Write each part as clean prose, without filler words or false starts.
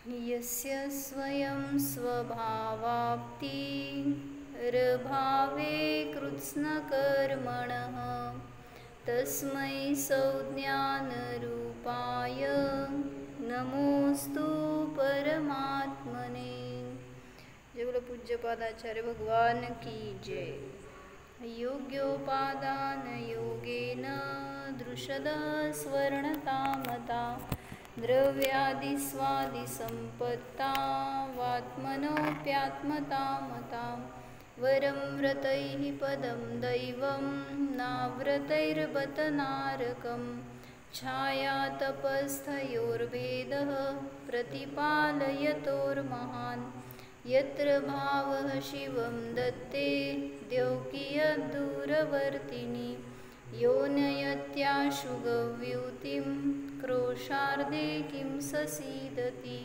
यस्य स्वयं स्वभावाप्तिरभावे कृत्स्नकर्मणः तस्मै संज्ञानरूपाय नमोस्तु परमात्मने। जय पूज्यपादाचार्य भगवान की जय। योग्योपादान योगेन दृशद स्वर्णतामता द्रव्यादिस्वादिसम्पत्ता वात्मनोऽप्यात्मतामता वरं व्रतैः पदं दैवं नाव्रतैर्बत नारकं छायातपस्थयोर्भेदः प्रतिपालयतोर्महान् यत्र भावः शिवं दत्ते द्यौकियदूरवर्तिनि यो नयत्याशु गव्यूतिं क्रोशार्दे किं ससीदति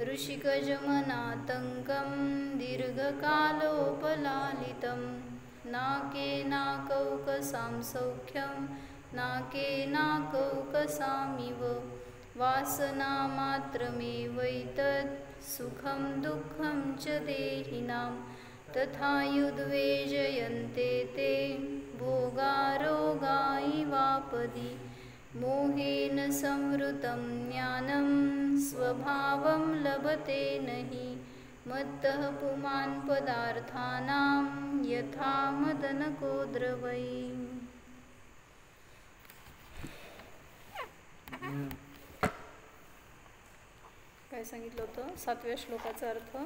ऋषिकजमनातङ्कं दीर्घकालोपलालितं नाकेनाकौकसां सौख्यं नाकेनाकौकसामिव वासनामात्रमेवैतत् सुखं दुःखं च देहिनां तथा युद्वेजयन्ते ते भोगारोगा इवापदि मोहेन संवृतं ज्ञानं स्वभावं लभते नहि मत्तः पुमान् पदार्थानां यथा मदनको द्रवै। काय सांगितलं होतं 7व्या श्लोकाचा अर्थ?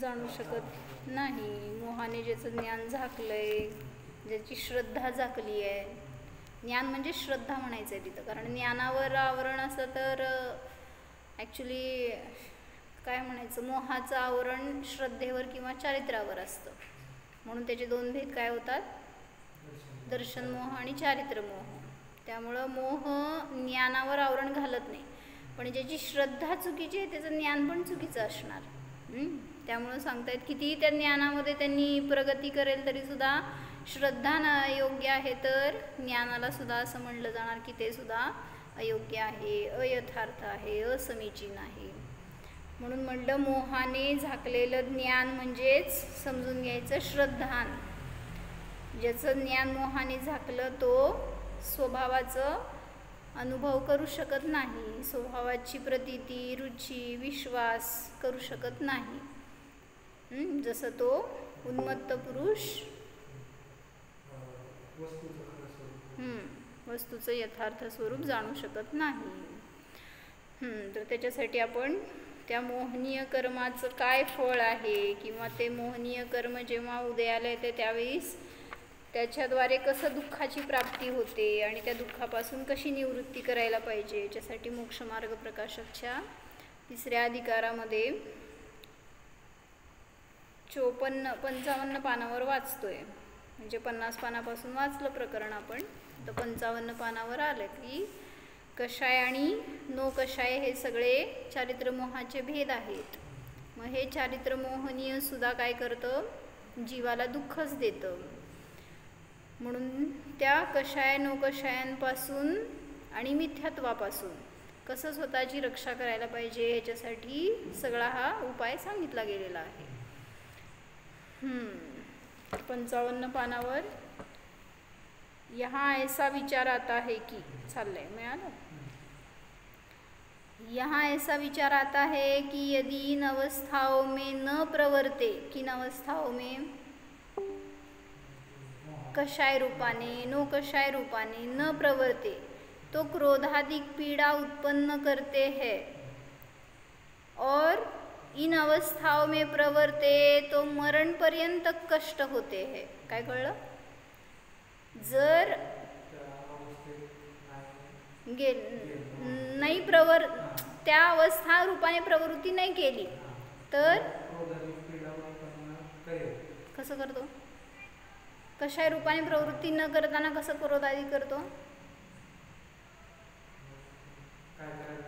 जाणू शकत नाही, मोहाने ज्याचं ज्ञान झाकलंय, ज्याची श्रद्धा झाकली आहे. ज्ञान म्हणजे श्रद्धा म्हणायचं आहे तिथं, कारण ज्ञानावर आवरण असतं तर ॲक्च्युली काय म्हणायचं, मोहाचं आवरण श्रद्धेवर किंवा चारित्र्यावर असतं. म्हणून त्याचे दोन भेद काय होतात, दर्शन मोह आणि चारित्र मोह. त्यामुळं मोह ज्ञानावर आवरण घालत नाही, पण ज्याची श्रद्धा चुकीची आहे त्याचं ज्ञान पण चुकीचं असणार. त्यामुळं सांगतायत कितीही त्या ज्ञानामध्ये त्यांनी प्रगती करेल तरीसुद्धा श्रद्धा योग्य आहे तर ज्ञानाला सुद्धा असं म्हणलं जाणार की ते सुद्धा अयोग्य आहे, अयथार्थ आहे, असमीचीन आहे. म्हणून म्हटलं मोहाने झाकलेलं ज्ञान म्हणजेच समजून घ्यायचं श्रद्धान. ज्याचं ज्ञान मोहाने झाकलं तो स्वभावाचं अनुभव करू शकत नाही, स्वभावाची प्रतीती, रुची, विश्वास करू शकत नाही. जसं तो उन्मत्त पुरुष वस्तूचं यथार्थ स्वरूप जाणू शकत नाही. तर त्याच्यासाठी आपण त्या मोहनीय कर्माचं काय फळ आहे किंवा ते मोहनीय कर्म जेव्हा उदयाला येते त्यावेळेस त्याच्याद्वारे कसं दुःखाची प्राप्ती होते आणि त्या दुःखापासून कशी निवृत्ती करायला पाहिजे, याच्यासाठी मोक्षमार्ग प्रकाशकच्या 3ऱ्या अधिकारामध्ये 55 पानावर वाचतोय. म्हणजे 50 पानापासून वाचलं प्रकरण आपण, तर 55 पानावर आलं की कषाय आणि नो कषाय हे सगळे चारित्रमोहाचे भेद आहेत. मग हे चारित्रमोहनीय सुद्धा काय करतं, जीवाला दुःखच देतं. म्हणून त्या कषाय नो कषायांपासून आणि मिथ्यात्वापासून कसं स्वतःची रक्षा करायला पाहिजे ह्याच्यासाठी सगळा हा उपाय सांगितला गेलेला आहे. 55 पानावर यहाँ ऐसा विचार आता है कि चाललंय मिळालं. यहाँ ऐसा विचार आता है कि यदि इन अवस्थाओं में न प्रवर्ते, किन अवस्थाओं में, कषाय रूपाने नो कषाय रूपाने न प्रवर्ते तो क्रोधादिक पीड़ा उत्पन्न करते हैं और इन अवस्थाओं में प्रवर्ते तो मरण पर्यंत कष्ट होते हैं. काय कळलं? जर नाही त्या अवस्था रूपाने प्रवृत्ती नाही केली तर कसं करतो, कशाय रूपाने प्रवृत्ती न करताना कसं क्रोधादी करतो,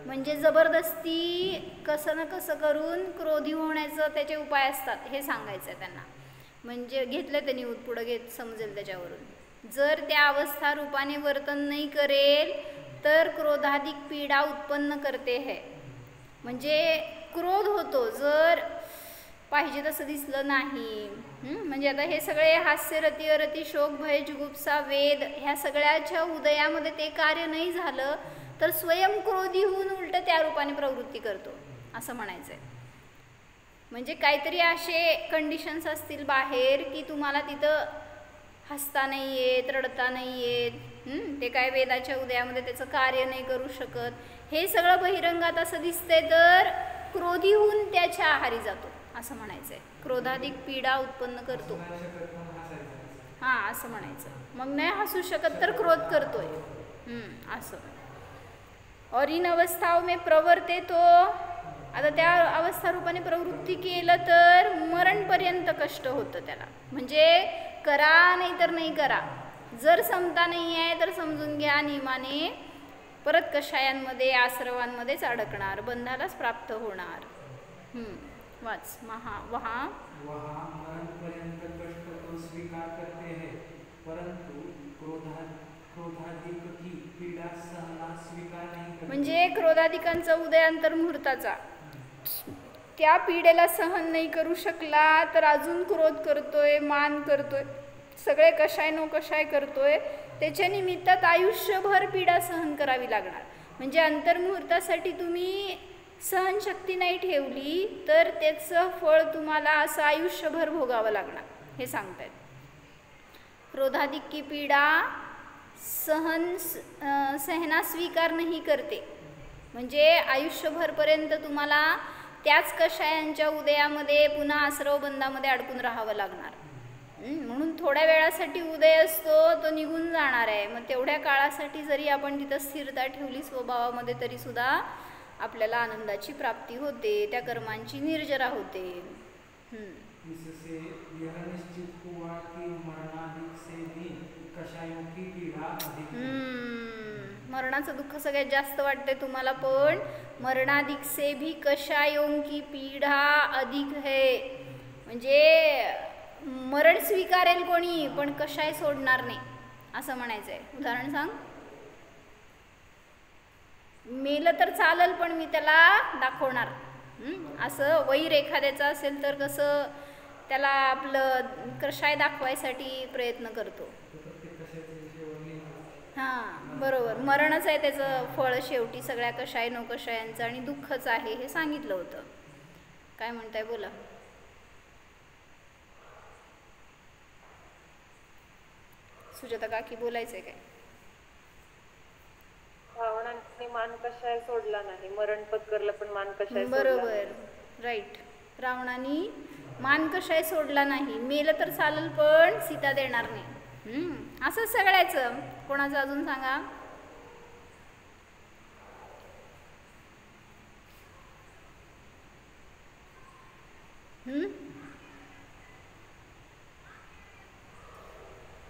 म्हणजे जबरदस्ती कसं ना कसं करून क्रोधी होण्याचं त्याचे उपाय असतात हे सांगायचं आहे त्यांना. म्हणजे घेतलं त्यांनी पुढं घेत समजेल त्याच्यावरून. जर त्या अवस्था रूपाने वर्तन नाही करेल तर क्रोधाधिक पीडा उत्पन्न करते है. म्हणजे क्रोध होतो जर पाहिजे तसं दिसलं नाही. म्हणजे आता हे सगळे हास्य, रती, अरती, शोक, भय, जुगुप्सा, वेद ह्या सगळ्याच्या उदयामध्ये ते कार्य नाही झालं तर स्वयं क्रोधी होऊन उलट त्या रूपाने प्रवृत्ती करतो असं म्हणायचं आहे. म्हणजे काहीतरी असे कंडिशन्स असतील बाहेर की तुम्हाला तिथं हसता नाही येत, रडता नाही येत, ते काय वेदाच्या उदयामध्ये त्याचं कार्य नाही करू शकत, हे सगळं बहिरंगात असं दिसतंय तर क्रोधी होऊन त्याच्या आहारी जातो असं म्हणायचं आहे. क्रोधाधिक पीडा उत्पन्न करतो. हां असं म्हणायचं. मग नाही हसू शकत तर क्रोध करतोय असं. और इन अवस्थाओं में प्रवर्ते तो, आता त्या अवस्था रूपाने प्रवृत्ती केलं तर मरणपर्यंत कष्ट होतं त्याला. म्हणजे करा नाही तर नाही करा, जर समता नाही आहे तर समजून घ्या नियमाने परत कषायांमध्ये आश्रवांमध्येच अडकणार, बंधालाच प्राप्त होणार. वाच. वहाँ मरणपर्यंत कष्ट तो स्वीकार करते हैं, परंतु क्रोधाधिक की पीडा सहना स्वीकार नहीं करते. म्हणजे क्रोधाधिकांचा उदय अंतर्मुहूर्ताचा त्या पीडेला सहन नाही करू शकला तर अजून क्रोध करतोय, मान करतोय, सगळे कशाय नो कशाय करतोय, त्याच्या निमित्तात आयुष्यभर पीडा सहन करावी लागणार. म्हणजे अंतर्मुहूर्तासाठी तुम्ही सहनशक्ती नाही ठेवली तर त्याचं फळ तुम्हाला असं आयुष्यभर भोगावं लागणार हे सांगतायत. क्रोधाधिक की पीडा सहना स्वीकार नाही करते. म्हणजे आयुष्यभरपर्यंत तुम्हाला त्याच कषायांच्या उदयामध्ये पुन्हा आश्रवबंधामध्ये अडकून राहावं लागणार. म्हणून थोड्या वेळासाठी उदय असतो तो निघून जाणार आहे. मग तेवढ्या काळासाठी जरी आपण तिथं स्थिरता ठेवली स्वभावामध्ये तरी सुद्धा आपल्याला आनंदाची प्राप्ती होते, त्या कर्मांची निर्जरा होते. इससे यह निश्चित हुआ कि मरणाधिक से भी कषायों की पीड़ा अधिक है. मरणाचं दुःख सगळ्यात जास्त वाटते तुम्हाला, पण मरणाधिक से भी कषायों की पीडा अधिक है. म्हणजे मरण स्वीकारेल कोणी पण कषाय सोडणार नाही असं म्हणायचं आहे. उदाहरण सांग. मेलं तर चालेल पण मी त्याला दाखवणार. असं वैर एखाद्याचा असेल तर कसं त्याला आपलं कषाय दाखवायसाठी प्रयत्न करतो. हां बरोबर. मरणच आहे त्याचं फळ शेवटी सगळ्या कषाय नो कषायांचं आणि दुःखच आहे हे सांगितलं होतं. काय म्हणताय बोला. सुजाता काकी बोलायचंय काय. रावणाने मान कशाय सोडला नाही, मरण पत्करलं पण मान कशाय. बरोबर राईट. रावणाने मान कशाय सोडला नाही, मेलं तर चालेल पण सीता देणार नाही. असं सगळ्याचं. कोणाचं अजून सांगा.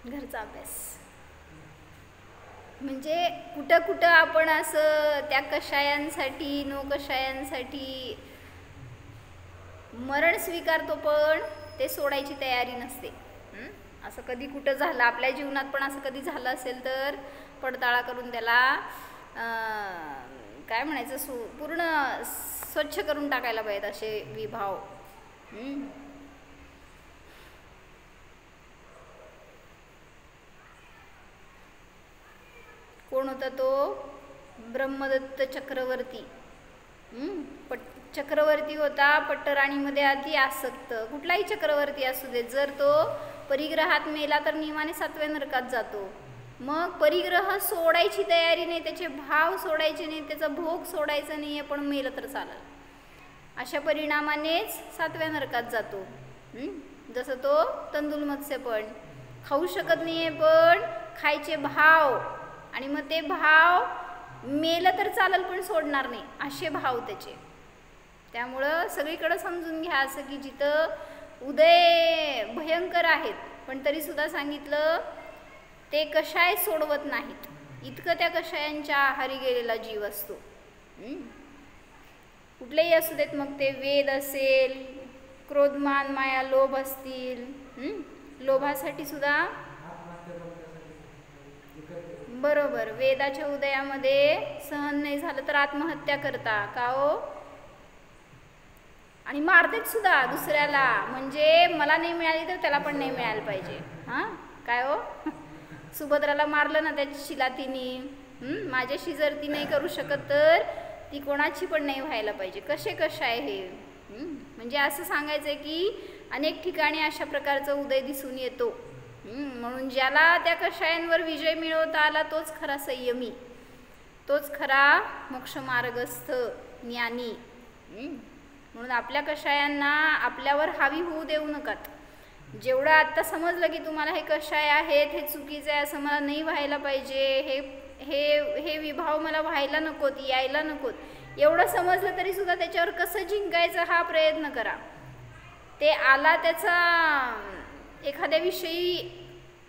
घरचा अभ्यास. म्हणजे कुठं कुठं आपण असं त्या कषायांसाठी नो कषायांसाठी मरण स्वीकारतो पण ते सोडायची तयारी नसते. असं कधी कुठं झालं आपल्या जीवनात पण असं कधी झालं असेल तर पडताळा करून त्याला काय म्हणायचं पूर्ण स्वच्छ करून टाकायला पाहिजेत असे विभाव. कोण होता तो. ब्रह्मदत्त चक्रवर्ती. चक्रवर्ती होता, पट्टराणीमध्ये अति आसक्त. कुठलाही चक्रवर्ती असू दे, जर तो परिग्रहात मेला तर नियमाने 7व्या नरकात जातो. मग परिग्रह सोडायची तयारी नाही, त्याचे भाव सोडायचे नाही, त्याचा भोग सोडायचा नाही आहे, पण मेलं तर चालेल अशा परिणामानेच 7व्या नरकात जातो. जसं तो तंदुल मत्स्य पण खाऊ शकत नाही आहे पण खायचे भाव, आणि मग ते भाव मेलं तर चालेल पण सोडणार नाही असे भाव त्याचे. त्यामुळं सगळीकडं समजून घ्या असं की जिथं उदय भयंकर आहेत पण तरीसुद्धा सांगितलं ते कषाय सोडवत नाहीत, इतकं त्या कषायांच्या आहारी गेलेला जीव असतो. कुठलेही असू देत, मग ते वेद असेल, क्रोधमान माया लोभ असतील. लोभासाठी सुद्धा वेदाच्या उदयामध्ये सहन नाही झालं तर आत्महत्या करता का हो? आणि मारतेच सुद्धा दुसऱ्याला, म्हणजे मला नाही मिळाली तर त्याला पण नाही मिळायला पाहिजे. हां काय हो? सुभद्राला मारलं ना त्याची शिलातीने, माझ्याशी जर ती नाही करू शकत तर ती कोणाची पण नाही व्हायला पाहिजे. कसे आहे हे? म्हणजे असं सांगायचं आहे की अनेक ठिकाणी अशा प्रकारचा उदय दिसून येतो. म्हणून ज्याला त्या कषायांवर विजय मिळवता आला तोच खरा संयमी, तोच खरा मोक्षमार्गस्थ ज्ञानी. म्हणून आपल्या कषायांना आपल्यावर हावी होऊ देऊ नकात. जेवढं आत्ता समजलं की तुम्हाला हे कषाय आहेत, हे चुकीचं आहे, असं मला नाही व्हायला पाहिजे, हे हे हे विभाव मला व्हायला नकोत, यायला नकोत, एवढं समजलं तरी सुद्धा त्याच्यावर कसं जिंकायचं हा प्रयत्न करा. ते आला त्याचा एखाद्याविषयी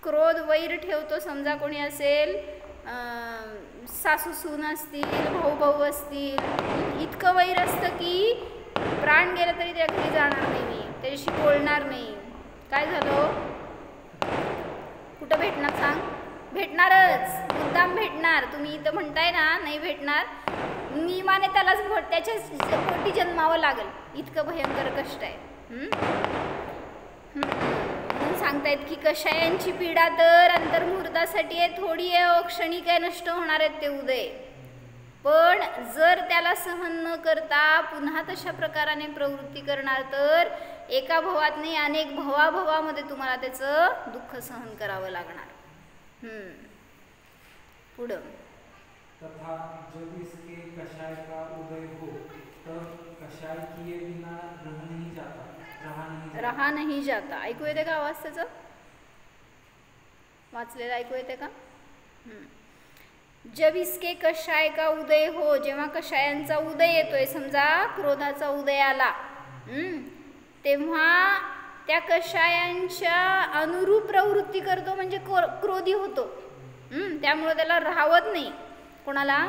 क्रोध वैर ठेवतो, समजा कोणी असेल, सासू सून असतील, भाऊ असतील, इतकं वैर असतं की प्राण गेलं तरी त्या घरी जाणार नाही, मी त्याच्याशी बोलणार नाही. काय झालं? कुठं भेटणार सांग? भेटणारच, मुद्दाम भेटणार. तुम्ही इथं म्हणताय ना नाही भेटणार, नियमाने त्यालाच त्याच्याच पोटी जन्मावं लागेल, इतकं भयंकर कष्ट आहे. म्हणून सांगतायत की कषायांची पीडा तर अंतर्मुहूर्तासाठी आहे, थोडी आहे, क्षणिक आहे, नष्ट होणार आहेत ते उदय. पण जर त्याला सहन न करता पुन्हा तशा प्रकाराने प्रवृत्ती करणार तर एका भवात नाही अनेक भवाभवामध्ये तुम्हाला त्याचं दुःख सहन करावं लागणार. पुढं तथा जब इसके कषाय का उदय हो तब कषाय किए बिना रहा नहीं जाता. ऐकू येते का आवाज त्याचा? वाचलेलं ऐकू येते का? जब इसके कषाय का उदय हो, जेव्हा कषायांचा उदय येतोय, समजा क्रोधाचा उदय आला, तेव्हा त्या कषायांच्या अनुरूप प्रवृत्ती करतो, म्हणजे क्रोधी होतो. त्यामुळे त्याला राहवत नाही. कोणाला?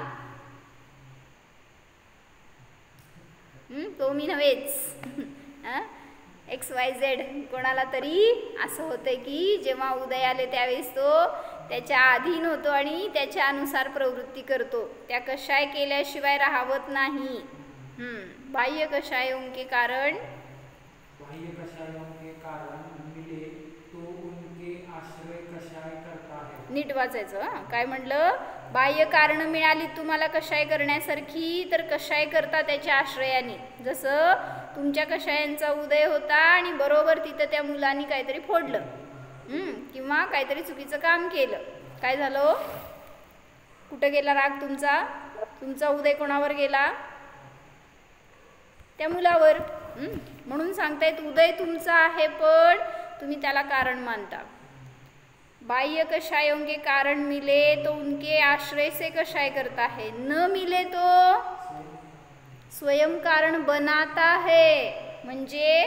तो मी नव्हेच, XYZ कोणाला तरी असं होतं की जेव्हा उदय आले त्यावेळेस तो त्याच्या अधीन होतो आणि त्याच्या अनुसार प्रवृत्ती करतो. त्या कषाय केल्याशिवाय राहवत नाही. बाह्य कषायों के कारण मिले तो उनके आश्रय कषाय करता है. नीट वाचायचं. काय म्हणलं? बाह्य कारण मिळाली तुम्हाला कषाय करण्यासारखी तर कषाय करता त्याच्या आश्रयाने. जसं तुमच्या कषायांचा उदय होता आणि बरोबर तिथं त्या मुलांनी काहीतरी फोडलं, किंवा काहीतरी चुकीचं काम केलं. काय झालं? कुठं गेला राग तुमचा? तुमचा उदय कोणावर गेला? त्या मुलावर. म्हणून सांगतायत उदय तुमचा आहे पण तुम्ही त्याला कारण मानता. बाह्य कषायों के कारण मिले तो उनके आश्रय से कषाय करता है, न मिले तो स्वयं कारण बनाता है. म्हणजे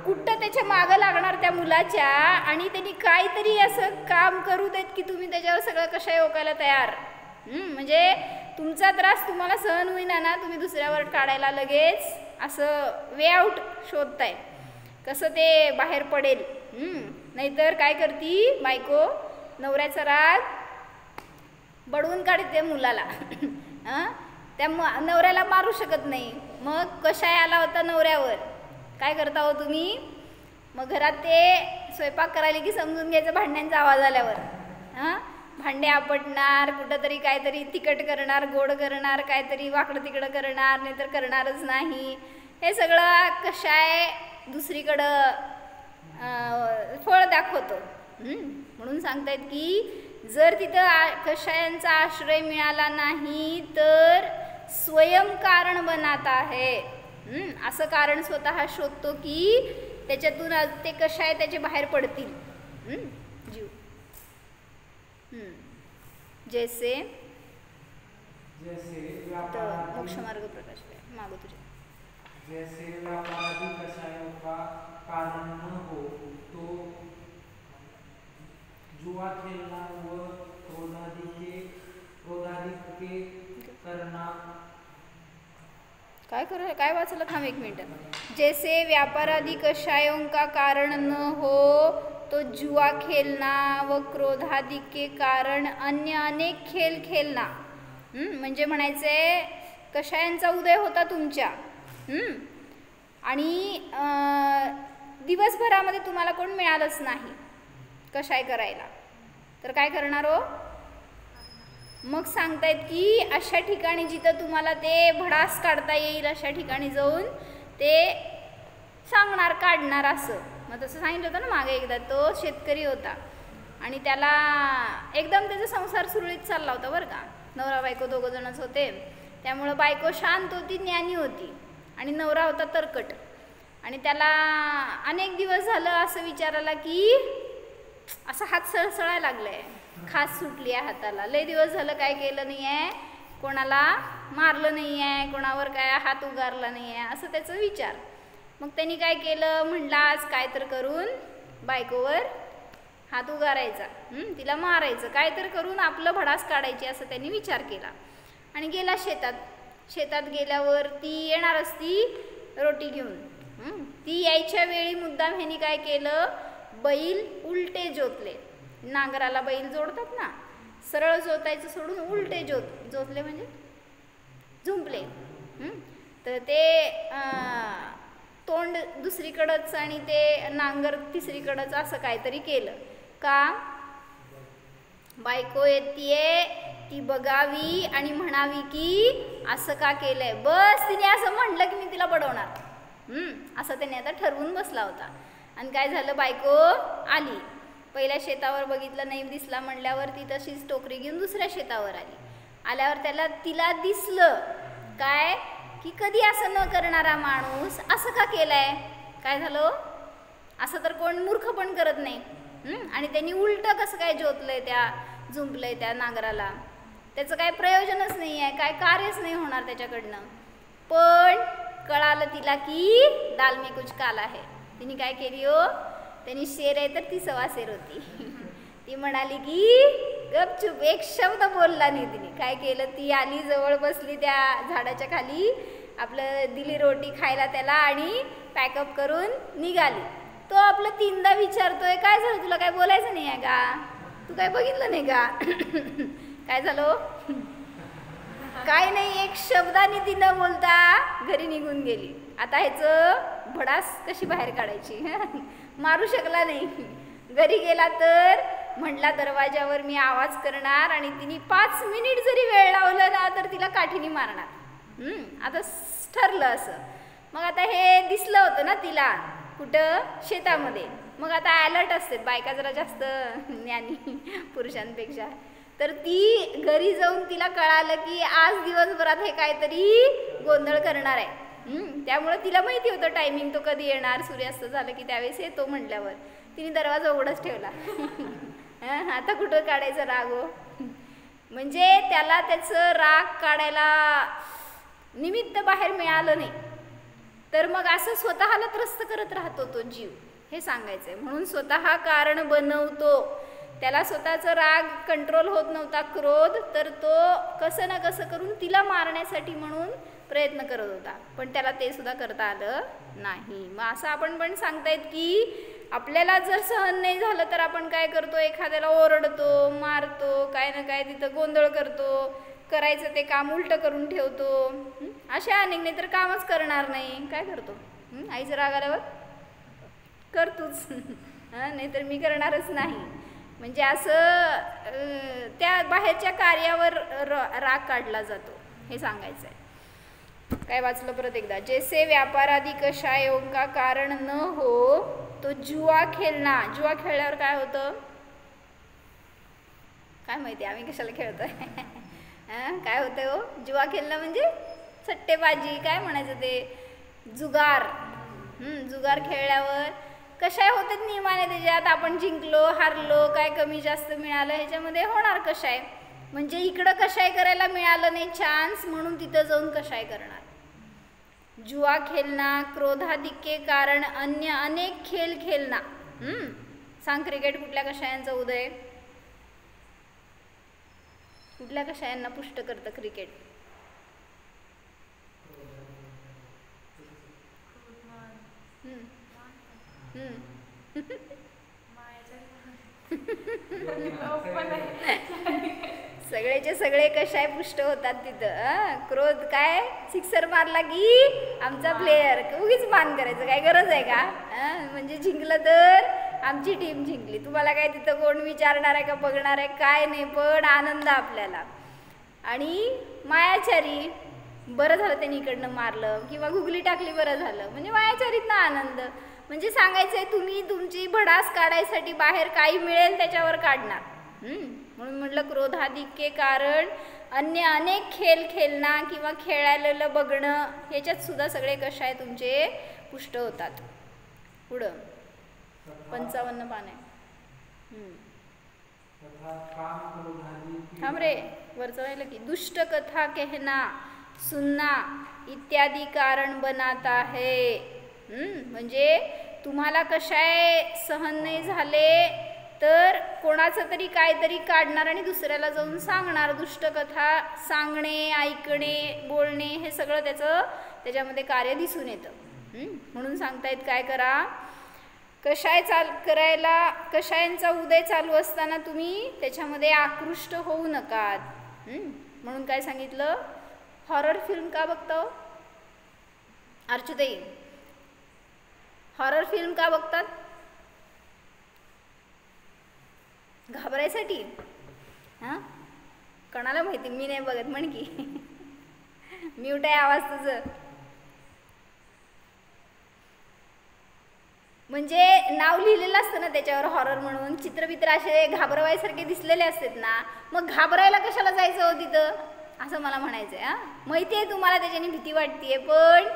कुठं त्याच्या मागं लागणार त्या मुलाच्या आणि त्यांनी काहीतरी असं काम करू देत की तुम्ही त्याच्यावर सगळं कषाय ओकायला तयार. म्हणजे तुमचा त्रास तुम्हाला सहन होईना ना, तुम्ही दुसऱ्यावर काढायला लगेच असं वे आउट शोधताय, कसं ते बाहेर पडेल. नाहीतर काय करती बायको? नवऱ्याचा राग बडवून काढते मुलाला. त्या नवऱ्याला मारू शकत नाही, मग कषाय आला होता नवऱ्यावर. काय करता हो तुम्ही? मग घरात ते स्वयंपाक करायला की समजून घ्यायचं भांड्यांचा आवाज आल्यावर. भांडे आपटणार, कुठंतरी काहीतरी तिखट करणार, गोड करणार, काहीतरी वाकडं तिकडं करणार, नाहीतर करणारच नाही. हे सगळं कषाय दुसरीकडं फळ दाखवतो. म्हणून सांगतायत की जर तिथं कषायांचा आश्रय मिळाला नाही तर स्वयं कारण बनाता है. असं कारण स्वतः शोधतो की त्याच्यातून ते कषाय त्याचे बाहेर पडतील. जीव जैसे मोक्षमार्ग प्रकाश मागो तुझे. जैसे व्यापारादि कषायों का कारण न हो तो जुआ खेलना व क्रोधादि के करना. काय वाचलं? थांब एक मिनिट. जैसे व्यापारादि कषायों का कारण न हो तो जुआ खेलना व क्रोधाधिक के कारण अन्य अनेक खेळ खेळना. म्हणजे म्हणायचे कषायांचा उदय होता तुमच्या आणि दिवसभरामध्ये तुम्हाला कोण मिळालंच नाही कषाय करायला, तर काय करणार हो. मग सांगतायत की अशा ठिकाणी जिथं तुम्हाला ते भडास काढता येईल अशा ठिकाणी जाऊन ते सांगणार, काढणार असं. मग तसं सांगितलं होतं ना मागे एकदा. तो शेतकरी होता आणि त्याला एकदम त्याचा संसार सुरळीत चालला होता बरं का. नवरा बायको दोघं जणच होते, त्यामुळं बायको शांत होती, ज्ञानी होती आणि नवरा होता तरकट. आणि त्याला अनेक दिवस झालं असं विचारायला की असं हात सळसळायला लागलाय, खास सुटली आहे हाताला. लय दिवस झालं काय केलं नाही आहे, कोणाला मारलं नाही आहे, कोणावर काय हात उगारला नाही आहे, असं त्याचा विचार. मग त्यांनी काय केलं, म्हणलं आज काय तर करून बायकोवर हात उगारायचा, तिला मारायचं, काय तर करून आपलं भडास काढायची असं त्यांनी विचार केला. आणि गेला शेतात. शेतात गेल्यावर ती येणार असती रोटी घेऊन. ती यायच्या वेळी मुद्दाम ह्यानी काय केलं, बैल उलटे जोतले. नांगराला बैल जोडतात ना, सरळ जोतायचं सोडून उलटे जोतले म्हणजे झुंपले. तर ते तोंड दुसरीकडंच आणि ते नांगर तिसरीकडंच असं काहीतरी केलं. का बायको येतीये ती बघावी आणि म्हणावी की असं का केलंय. बस तिने असं म्हटलं की मी तिला बडवणार, असं त्याने आता ठरवून बसला होता. आणि काय झालं, बायको आली. पहिल्या शेतावर बघितलं नाही दिसला म्हणल्यावर ती तशीच टोकरी घेऊन दुसऱ्या शेतावर आली. आल्यावर तिला दिसलं काय की कधी असं न करणारा माणूस असं का केलाय. काय झालं, असं तर कोण मूर्ख पण करत नाही. आणि त्यांनी उलटं कसं काय जोतलंय, त्या झुंपलंय त्या नांगराला, त्याचं काय प्रयोजनच नाही आहे, काय कार्यच नाही होणार त्याच्याकडनं. पण कळालं तिला की दाल में कुछ काला है. तिने काय केली हो, त्यांनी शेर आहे तर ती सवा शेर होती. ती म्हणाली की गपचूप, एक शब्द बोलला नाही तिने. काय केलं, ती आली जवळ बसली त्या झाडाच्या खाली, आपलं दिली रोटी खायला त्याला आणि पॅकअप करून निघाली. तो आपलं तीनदा विचारतोय काय झालं तुला, काय बोलायचं नाही आहे का, तू काय बघितलं नाही का. काय झालं, काय नाही, एक शब्दाने ती न बोलता घरी निघून गेली. आता ह्याचं भडास कशी बाहेर काढायची, मारू शकला नाही. घरी गेला तर म्हटला दरवाजावर मी आवाज करणार आणि तिने 5 मिनिट जरी वेळ लावलं ना तर तिला काठीने मारणार. आता ठरलं असं. मग आता हे दिसलं होतं ना तिला कुठं, शेतामध्ये. मग आता अलर्ट असते बायका, जरा जास्त ज्ञानी पुरुषांपेक्षा. तर ती घरी जाऊन तिला कळालं की आज दिवसभरात हे काहीतरी गोंधळ करणार आहे. त्यामुळं तिला माहिती होतं टायमिंग तो कधी येणार, सूर्यास्त झालं की त्यावेळेस येतो म्हटल्यावर तिने दरवाजा उघडच ठेवला. आता कुठं काढायचं राग हो. म्हणजे त्याला त्याचं राग काढायला निमित्त बाहेर मिळालं नाही, तर मग असं स्वतःला त्रस्त करत राहतो तो जीव, हे सांगायचंय. म्हणून स्वतः कारण बनवतो. त्याला स्वतःचा राग कंट्रोल होत नव्हता, क्रोध, तर तो कसं ना कसं करून तिला मारण्यासाठी म्हणून प्रयत्न करत होता, पण त्याला ते सुद्धा करता आलं नाही. मग असं आपण पण सांगतायत की आपल्याला जर सहन नाही झालं तर आपण काय करतो, एखाद्याला ओरडतो, मारतो, काय ना काय तिथं गोंधळ करतो, करायचं ते काम उलटं करून ठेवतो. अशा अनेक, नाही तर कामच करणार नाही. काय करतो, आईचं राग आल्यावर करतोच, नाहीतर मी करणारच नाही. म्हणजे असं त्या बाहेरच्या कार्यावर राग काढला जातो, हे सांगायचं आहे. काय वाचलं परत एकदा, जैसे व्यापारादी कषायों का कारण न हो तो जुआ खेळना. जुआ खेळल्यावर काय होतं काय माहिती, आम्ही कशाला खेळतोय. काय होतं हो जुआ खेळणं म्हणजे सट्टेबाजी, काय म्हणायचं ते, जुगार. जुगार खेळल्यावर कशाय होतात नियमाने, त्याच्यात आपण जिंकलो हारलो, काय कमी जास्त मिळालं ह्याच्यामध्ये होणार कशाय. म्हणजे इकडं कशाय करायला मिळालं नाही चान्स, म्हणून तिथं जाऊन कशाय करणार. जुआ खेळना, क्रोधाधिक के कारण अन्य अनेक खेळ खेळना. सांग, क्रिकेट कुठल्या कषायांचा उदय, कुठल्या कषायांना पुष्ट करतं क्रिकेट. सगळेचे सगळे कशाय पुष्ट होतात तिथं. क्रोध काय सिक्सर मारला की आमचा प्लेयर, उगीच मान करायचं काय गरज आहे का? म्हणजे जिंकलं तर आमची टीम जिंकली. तुम्हाला काय तिथं कोण विचारणार आहे का बघणार आहे काय नाही, पण आनंद आपल्याला. आणि मायाचारी बरं झालं त्यांनी इकडनं मारलं किंवा घुगली टाकली बरं झालं, म्हणजे मायाचारीतनं आनंद. म्हणजे सांगायचं आहे तुम्ही तुमची भडास काढायसाठी बाहेर काही मिळेल त्याच्यावर काढणार. म्हणून म्हटलं क्रोधाधिक्य कारण अन्य अनेक खेळ खेळणं किंवा खेळायला बघणं ह्याच्यात सुद्धा सगळे कशाय तुमचे पुष्ट होतात. पुढं 55 पान आहे. थांब रे वरचं राहिलं की दुष्ट कथा कहना सुनना इत्यादी कारण बनाता है. म्हणजे तुम्हाला कशाय सहन नाही झाले तर कोणाचं तरी काहीतरी काढणार आणि दुसऱ्याला जाऊन सांगणार. दुष्ट कथा सांगणे, ऐकणे, बोलणे हे सगळं त्याच्यामध्ये कार्य दिसून येतं. म्हणून सांगतायत काय करा, कशाय करायला कशायांचा उदय चालू असताना तुम्ही त्याच्यामध्ये आकृष्ट होऊ नका. म्हणून काय सांगितलं, हॉरर फिल्म का बघतो अर्चुताई? हॉरर फिल्म का बघतात? घाबरायसाठी. कोणाला माहिती, मी नाही बघत म्हण की. म्यूट आहे आवाज तुझं. म्हणजे नाव लिहिलेलं असतं ना त्याच्यावर हॉरर म्हणून, चित्रबित्र असे घाबरवायसारखे दिसलेले असतात ना, मग घाबरायला कशाला जायचं हो तिथं, असं मला म्हणायचं आहे. माहिती आहे तुम्हाला त्याच्याने भीती वाटतेय, पण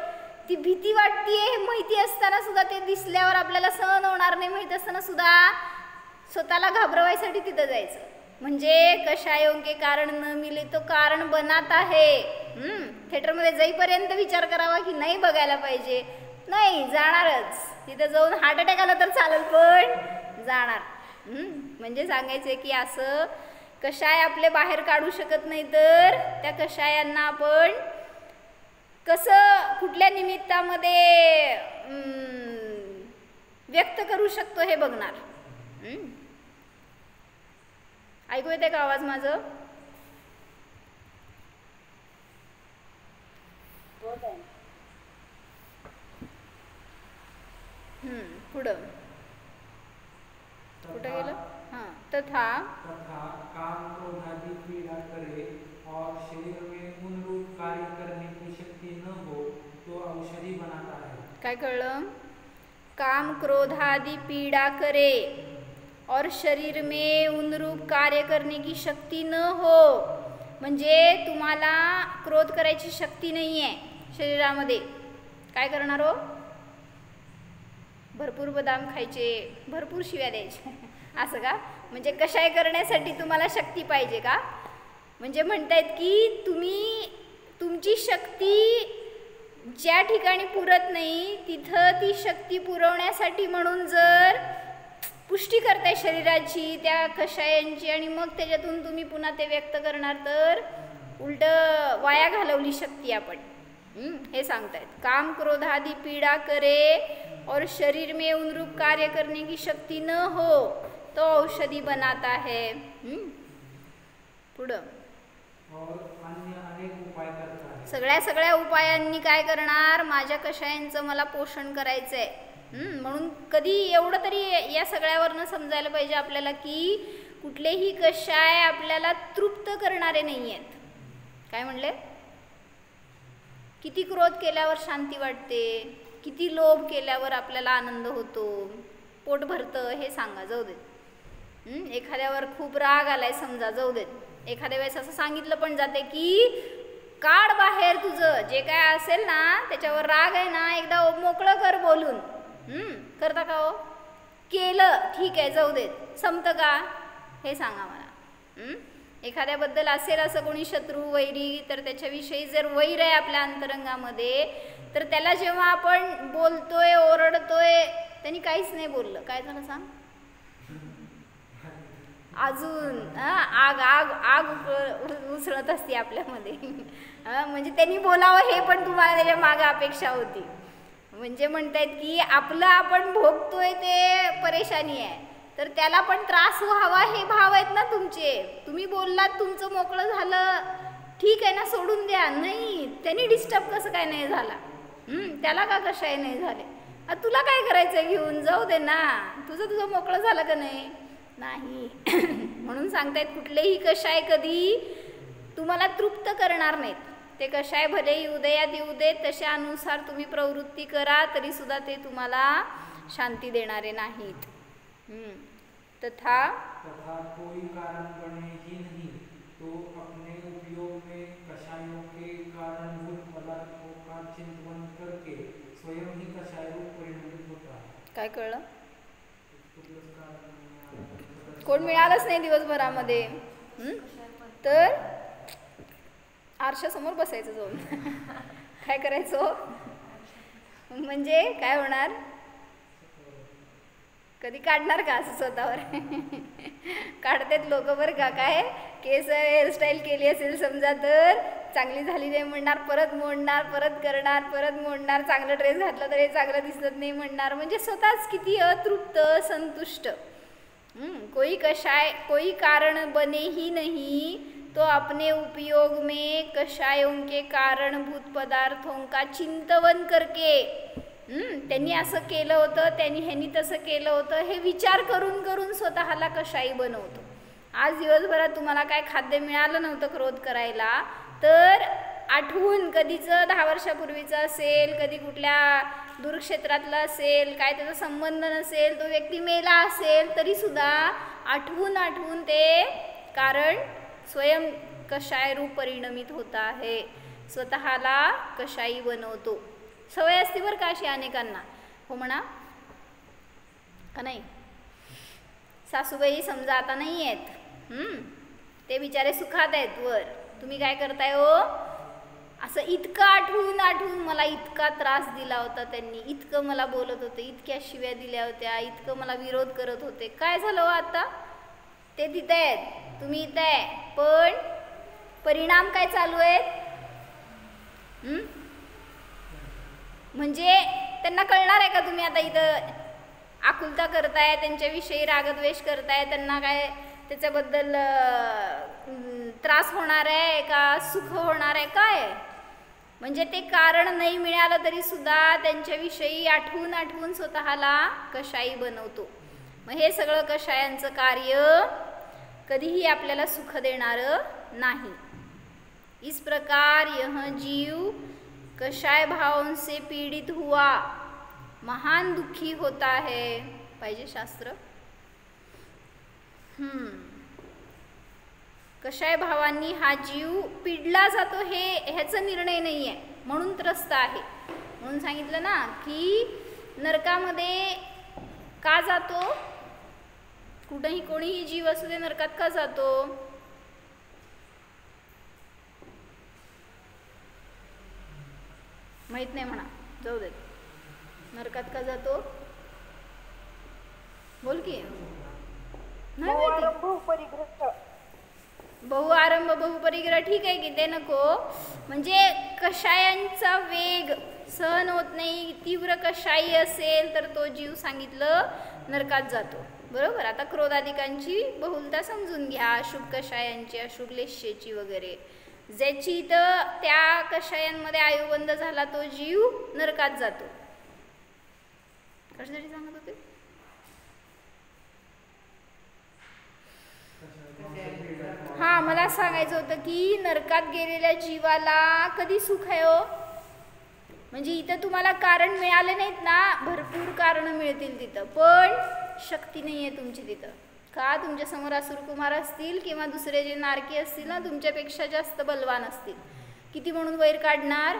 ती भीती वाटतेय माहिती असताना सुद्धा ते दिसल्यावर आपल्याला सहन होणार नाही माहित असताना सुद्धा स्वतःला घाबरवायसाठी तिथं जायचं. म्हणजे कशायों के कारण न मिले तो कारण बनात आहे. थिएटरमध्ये जाईपर्यंत विचार करावा की नाही बघायला पाहिजे, नाही जाणारच. तिथं जाऊन हार्ट अटॅक आला तर चालेल पण जाणार. म्हणजे सांगायचं की असं कशाय आपले बाहेर काढू शकत नाही, तर त्या कशायांना आपण कसं कुठल्या निमित्तामध्ये व्यक्त करू शकतो हे बघणार. ऐकू येते का आवाज माझं? पुढं कुठं गेलं? तथा काम क्रोधादि पीड़ा करे और शरीर में उन रूप कार्य करने की शक्ति न हो तो औषधि बनाता है. काय कळलं? काम क्रोधादि पीड़ा करे और शरीर में उन रूप कार्य करने की शक्ति न हो, म्हणजे तुम्हाला क्रोध करायची शक्ती नाही आहे शरीरामध्ये. काय करणार हो? भरपूर बदाम खायचे, भरपूर शिव्या द्यायचे, असं का? म्हणजे कशाय करण्यासाठी तुम्हाला शक्ती पाहिजे का? म्हणजे म्हणतायत की तुम्ही तुमची शक्ती ज्या ठिकाणी पुरत नाही तिथं ती शक्ती पुरवण्यासाठी म्हणून जर पुष्टी करताय शरीराची त्या कशायांची आणि मग त्याच्यातून तुम्ही पुन्हा ते व्यक्त करणार तर उलट वाया घालवली शक्ती आपण. हे सांगतायत. काम क्रोधादि पीड़ा करे और शरीर में उन रूप कार्य करने की शक्ति न हो तो औषधि बनाता है. पुढं सगळ्या उपायांनी काय करणार, माझ्या कशायांचं मला पोषण करायचंय. म्हणून कधी एवढं तरी या सगळ्यावरनं समजायला पाहिजे आपल्याला की कुठलेही कशाय आपल्याला तृप्त करणारे नाही आहेत. काय म्हणले? किती क्रोध केल्यावर शांती वाटते, किती लोभ केल्यावर आपल्याला आनंद होतो, पोट भरतं हे सांगा, जाऊ देत. एखाद्यावर खूप राग आलाय समजा, जाऊ देत. एखाद्या वेळेस असं सांगितलं पण जाते की काढ बाहेर तुझं जे काय असेल ना त्याच्यावर राग आहे ना, एकदा मोकळं कर बोलून. करता का हो? केलं ठीक आहे, जाऊ देत. संपतं का हे सांगा मला. एखाद्याबद्दल असेल असं कोणी शत्रू वैरी, तर त्याच्याविषयी जर वैर आहे आपल्या अंतरंगामध्ये, तर त्याला जेव्हा आपण बोलतोय ओरडतोय त्यांनी काहीच नाही बोललं, काय झालं सांग? अजून आग आग आग उसळत असते आपल्यामध्ये. म्हणजे त्यांनी बोलावं हे पण तुम्हाला त्याच्या मागे अपेक्षा होती. म्हणजे म्हणतायत की आपलं आपण भोगतोय ते परेशानी आहे, तर त्याला पण त्रास व्हावा हे भाव आहेत ना तुमचे. तुम्ही बोललात तुमचं मोकळं झालं, ठीक आहे ना, सोडून द्या. नाही, त्यांनी डिस्टर्ब कसं काय नाही झाला, त्याला का कशाही नाही झाले, तुला काय करायचं घेऊन जाऊ दे ना, तुझं मोकळं झालं का नाही. म्हणून सांगतायत कुठलेही कशाय कधी तुम्हाला तृप्त करणार नाहीत. ते कशाय भले उदयात येऊ देत, तशानुसार तुम्ही प्रवृत्ती करा तरी सुद्धा ते तुम्हाला शांती देणारे नाहीत. तथा कोई कारण बने ही नहीं तो अपने उपयोग में कषायों के कारणभूत पदार्थों का चिंतन करके स्वयं ही कषाय रूप परिणमित होता है. काय कळलं? कोण मिळालंच नाही दिवसभरामध्ये, तर आरशासमोर बसायचं जाऊन. काय करायचं म्हणजे काय होणार, कधी काढणार का असं स्वतःवर. काढतात लोक बरं का. काय केस हेअरस्टाईल केली असेल समजा तर चांगली झाली नाही म्हणणार, परत मोडणार, परत करणार, परत मोडणार. चांगलं ड्रेस घातलं तर हे चांगलं दिसत नाही म्हणणार. म्हणजे स्वतःच किती अतृप्त संतुष्ट. कोई कारण बने ही नहीं तो अपने उपयोग में कषायों के कारणभूत पदार्थों का चिंतन करके, त्यांनी असं केलं होतं, ह्यांनी तसं केलं होतं, हे विचार करून करून स्वतःला कषाई बनवतो. आज दिवसभरात तुम्हाला काय खाद्य मिळालं नव्हतं क्रोध करायला, तर आठवून कधीचं 10 वर्षापूर्वीचं असेल, कधी कुठल्या दूरक्षेत्रातलं असेल, काय त्याचा संबंध नसेल, तो व्यक्ती मेला असेल, तरी सुद्धा आठवून ते कारण स्वयं कषाय रूप परिणमित होत आहे. स्वतःला कषाई बनवतो. सवय असते बरं का अशी अनेकांना. हो म्हणा का नाही. सासूबाई समजा आता नाही आहेत, ते बिचारे सुखात आहेत वर, तुम्ही काय करताय हो, असं इतकं आठवून मला इतका त्रास दिला होता त्यांनी, इतकं मला बोलत होते, इतक्या शिव्या दिल्या होत्या, इतकं मला विरोध करत होते. काय झालं हो आता, ते तिथे आहेत, तुम्ही इथं आहे, पण परिणाम काय चालू आहेत. म्हणजे त्यांना कळणार आहे का तुम्ही आता इथं आकुलता करताय, त्यांच्याविषयी रागद्वेष करताय, त्यांना काय त्याच्याबद्दल त्रास होणार आहे का सुख होणार आहे काय. म्हणजे ते कारण नाही मिळालं तरी सुद्धा त्यांच्याविषयी आठवून स्वतःला कषाई बनवतो. मग हे सगळं कषायांचं कार्य कधीही आपल्याला सुख देणारं नाही. इस प्रकार यह जीव कषाय भावों से पीड़ित हुआ महान दुखी होता है. पाहिजे शास्त्र. कषाय भावांनी हा जीव पिडला जातो हे ह्याचा निर्णय नाही आहे, म्हणून त्रस्त आहे. म्हणून सांगितलं ना की नरकामध्ये का जातो, कुठेही कोणीही जीव असू दे नरकात का जातो. माहित नाही म्हणा, जाऊ दे. नरकात का जातो बोल की. बहुआरंभ बहुपरिग्रह ठीक आहे की, ते नको. म्हणजे कषायांचा वेग सहन होत नाही, तीव्र कषाई असेल तर तो जीव सांगितलं नरकात जातो. बरोबर. आता क्रोधाधिकांची बहुलता समजून घ्या, अशुभ कषायांची, अशुभ लेश्येची वगैरे. ज्याची तर त्या कषायांमध्ये आयुबंध झाला तो जीव नरकात जातो. कशासाठी सांगत होते. हा, मला सांगायचं होतं की नरकात गेलेल्या जीवाला कधी सुख आहे हो. म्हणजे इथं तुम्हाला कारण मिळाले नाहीत ना, भरपूर कारण मिळतील तिथं, पण शक्ती नाही आहे तुमची तिथं. का, तुमच्या समोर असुरकुमार असतील किंवा दुसरे जे नारकी असतील ना, तुमच्यापेक्षा जास्त बलवान असतील, किती म्हणून वैर काढणार.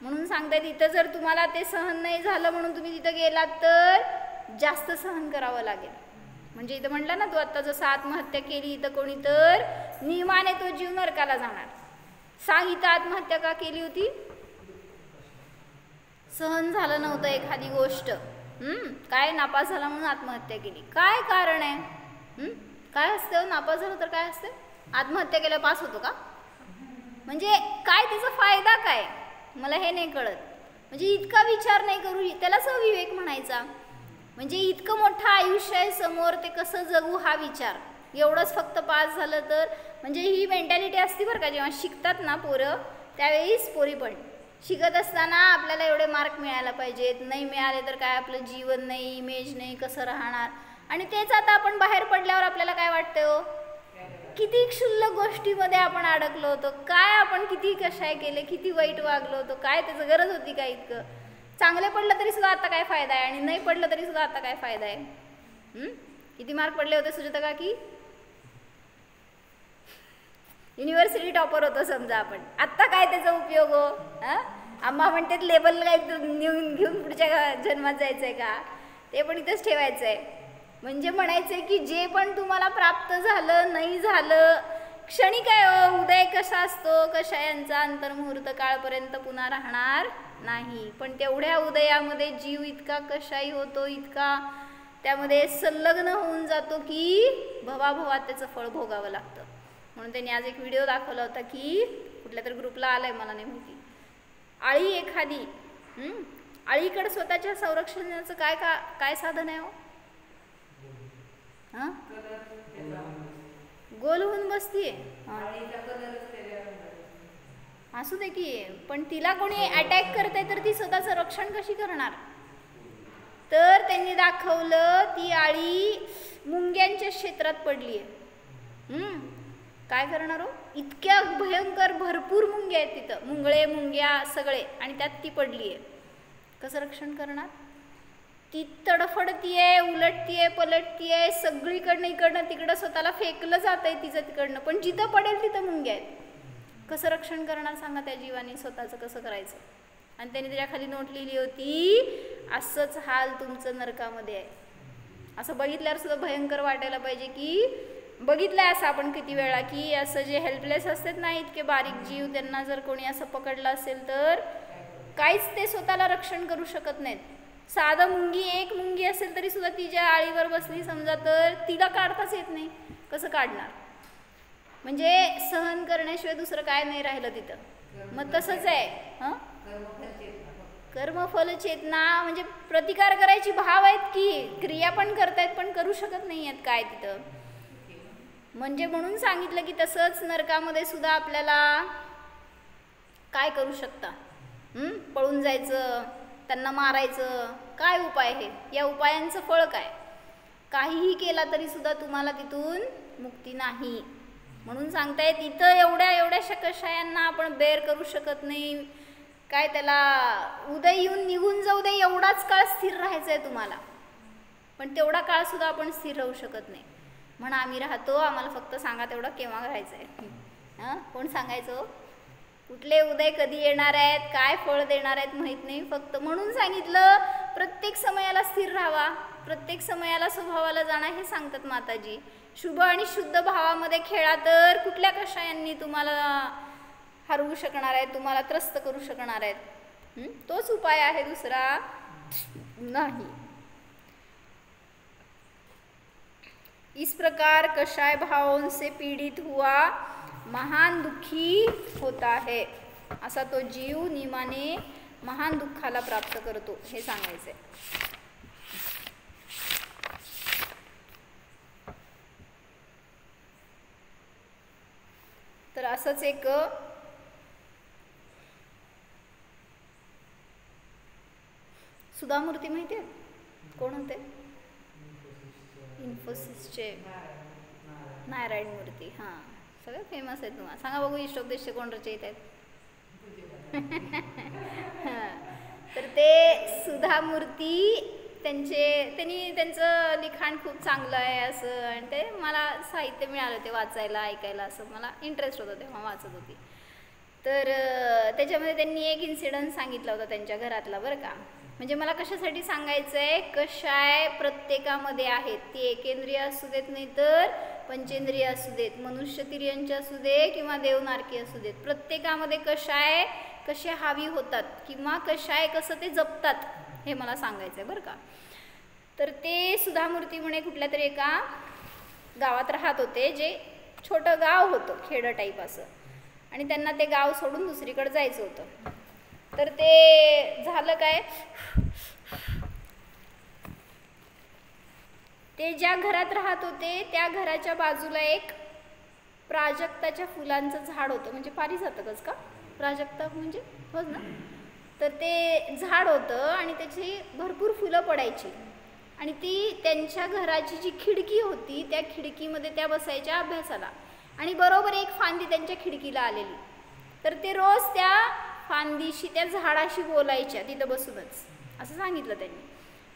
म्हणून सांगतायत इथं जर तुम्हाला ते सहन नाही झालं म्हणून तुम्ही तिथं गेलात तर जास्त सहन करावं लागेल. म्हणजे इथं म्हटलं ना, तू आत्ता जसं आत्महत्या केली, इथं कोणी तर नियमाने तो जीव नरकाला जाणार. सांग इथं आत्महत्या का केली होती, सहन झालं नव्हतं एखादी गोष्ट, काय नापास झाला म्हणून आत्महत्या केली. काय कारण आहे. काय असतं नापास झालं तर काय असतं, आत्महत्या केल्यावर पास होतो का. म्हणजे काय त्याचा फायदा काय, मला हे नाही कळत. म्हणजे इतका विचार नाही करू, त्याला सविवेक म्हणायचा. म्हणजे इतकं मोठं आयुष्य आहे समोर, ते कसं जगू हा विचार. एवढंच फक्त पास झालं तर, म्हणजे ही मेंटॅलिटी असते बरं का. जेव्हा शिकतात ना पोरं, त्यावेळीच पोरी पण शिकत असताना आपल्याला एवढे मार्क मिळायला पाहिजेत, नाही मिळाले तर काय आपलं जीवन नाही, इमेज नाही, कसं राहणार. आणि तेच आता आपण बाहेर पडल्यावर आपल्याला काय वाटतं हो, किती क्षुल्लक गोष्टीमध्ये आपण अडकलो होतो, काय आपण किती कशाय केले, किती वाईट वागलो होतो, काय त्याचं गरज होती काय इतकं. चांगले पडलं तरी सुद्धा आता काय फायदा आहे, आणि नाही पडलं तरी सुद्धा आता काय फायदा आहे. किती मार्क पडले होते सुजाता काकी? युनिव्हर्सिटी टॉपर होतो समजा आपण, आत्ता काय त्याचा उपयोग हो. आम्हा म्हणतात लेबल काय नेऊन घेऊन पुढच्या जन्मात जायचं आहे का, ते पण इथंच ठेवायचं आहे. म्हणजे म्हणायचं आहे की जे पण तुम्हाला प्राप्त झालं नाही झालं क्षणिक आहे हो. उदय कसा असतो, कशा यांचा अंतर्मुहूर्त काळपर्यंत पुन्हा राहणार नाही. पण तेवढ्या उदयामध्ये जीव इतका कशाही होतो, इतका त्यामध्ये संलग्न होऊन जातो की भवाभवात त्याचं फळ भोगावं लागतं. म्हणून त्यांनी आज एक व्हिडिओ दाखवला होता की कुठल्या तरी ग्रुपला आलाय मला नाही माहिती, आळी एखादी आळीकडे स्वतःच्या संरक्षणाचं काय साधन आहे हो. गोल होऊन बसतीये, असू दे की, पण तिला कोणी अटॅक करते तर ती स्वतःचं रक्षण कशी करणार. तर त्यांनी दाखवलं ती आळी मुंग्यांच्या क्षेत्रात पडली आहे. काय करणार हो, इतक्या भयंकर भरपूर मुंग्या आहेत तिथं, मुंगळे मुंग्या सगळे, आणि त्यात ती पडली आहे. कसं रक्षण करणार. ती तडफडतीये, उलटतीये, पलटतीये, सगळीकडनं इकडनं तिकडं स्वतःला फेकलं जात आहे तिचं तिकडनं, पण जिथं पडेल तिथं मुंग्या आहेत. कसं रक्षण करणार सांगा त्या जीवाने स्वतःचं, कसं करायचं. आणि त्याने त्याच्या खाली नोट लिहिली होती, असंच हाल तुमचं नरकामध्ये आहे. असं बघितल्यावर सुद्धा भयंकर वाटायला पाहिजे की बघितलंय असं आपण किती वेळा की असं जे हेल्पलेस असतात ना, इतके बारीक जीव, त्यांना जर कोणी असं पकडलं असेल तर काहीच ते स्वतःला रक्षण करू शकत नाहीत. साधं मुंगी, एक मुंगी असेल तरी सुद्धा ती ज्या आळीवर बसली समजा तर तिला काढताच येत नाही. कसं काढणार. म्हणजे सहन करण्याशिवाय दुसरं काय नाही राहिलं तिथं. मग तसंच आहे कर्मफल चेतना, म्हणजे प्रतिकार करायची भाव आहेत की क्रिया पण करतायत पण करू शकत नाही आहेत काय तिथं. म्हणजे म्हणून सांगितलं की तसंच नरकामध्ये सुद्धा आपल्याला काय करू शकता. पळून जायचं, त्यांना मारायचं, काय उपाय आहे. या उपायांचं फळ काय. काहीही केला तरी सुद्धा तुम्हाला तिथून मुक्ती नाही. म्हणून सांगताय तिथं एवढ्याशा कषायांना आपण बेर करू शकत नाही. काय त्याला उदय येऊन निघून जाऊ दे एवढाच काळ स्थिर राहायचं आहे तुम्हाला, पण तेवढा काळ सुद्धा आपण स्थिर राहू शकत नाही. म्हणा आम्ही राहतो, आम्हाला फक्त सांगा तेवढं केव्हा राहायचं आहे. कोण सांगायचं. कुठले उदय कधी येणार आहेत, काय फळ देणार आहेत माहीत नाही. फक्त म्हणून सांगितलं प्रत्येक समयाला स्थिर राहावा, प्रत्येक समयाला स्वभावाला जाणं हे सांगतात माताजी. शुभ आणि शुद्ध भावामध्ये खेळा तर कुठल्या कषायांनी तुम्हाला हरवू शकणार आहेत, तुम्हाला त्रस्त करू शकणार आहेत. तोच उपाय आहे, दुसरा नाही. इस प्रकार कषाय भावों से पीडित हुआ महान दुःखी होता है. असा तो जीव नियमाने महान दुःखाला प्राप्त करतो हे सांगायचंय. तर असंच एक सुधामूर्ती माहिती आहे कोण होते. इन्फोसिसचे नारायण मूर्ती. हां सगळे फेमस आहेत. तुम्हाला सांगा बघू इष्टोपदेशचे कोण रचयित आहेत. तर ते सुधामूर्ती त्यांनी त्यांचं लिखाण खूप चांगलं आहे असं, आणि ते मला साहित्य मिळालं ते वाचायला ऐकायला, असं मला इंटरेस्ट होतं तेव्हा वाचत होती. तर त्याच्यामध्ये त्यांनी एक इन्सिडन्स सांगितला होता त्यांच्या घरातला बरं का. म्हणजे मला कशासाठी सांगायचं आहे, कशाय प्रत्येकामध्ये आहेत. ती एकेंद्रिय असू देत नाही तर पंचेंद्रिय असू देत, मनुष्य तिर्यंचे असू दे किंवा देवनारकी असू देत, प्रत्येकामध्ये कशाय कसे हावी होतात किंवा कशाय कसं ते जपतात हे मला सांगायचं आहे बरं का. तर ते सुधामूर्ती म्हणे कुठल्या तरी एका गावात राहत होते, जे छोटं गाव होतं खेडं टाईप असं, आणि त्यांना ते गाव सोडून दुसरीकडे जायचं होतं. तर ते झालं काय, ते ज्या घरात राहत होते त्या घराच्या बाजूला एक प्राजक्ताच्या फुलांचं झाड होतं. म्हणजे पारिजातकच का? प्राजक्ता म्हणजे होच ना. तर ते झाड होतं आणि त्याची भरपूर फुलं पडायची आणि ती त्यांच्या घराची जी खिडकी होती त्या खिडकीमध्ये त्या बसायच्या अभ्यासाला आणि बरोबर एक फांदी त्यांच्या खिडकीला आलेली. तर ते रोज त्या फांदीशी त्या झाडाशी बोलायच्या तिथं बसूनच, असं सांगितलं त्यांनी.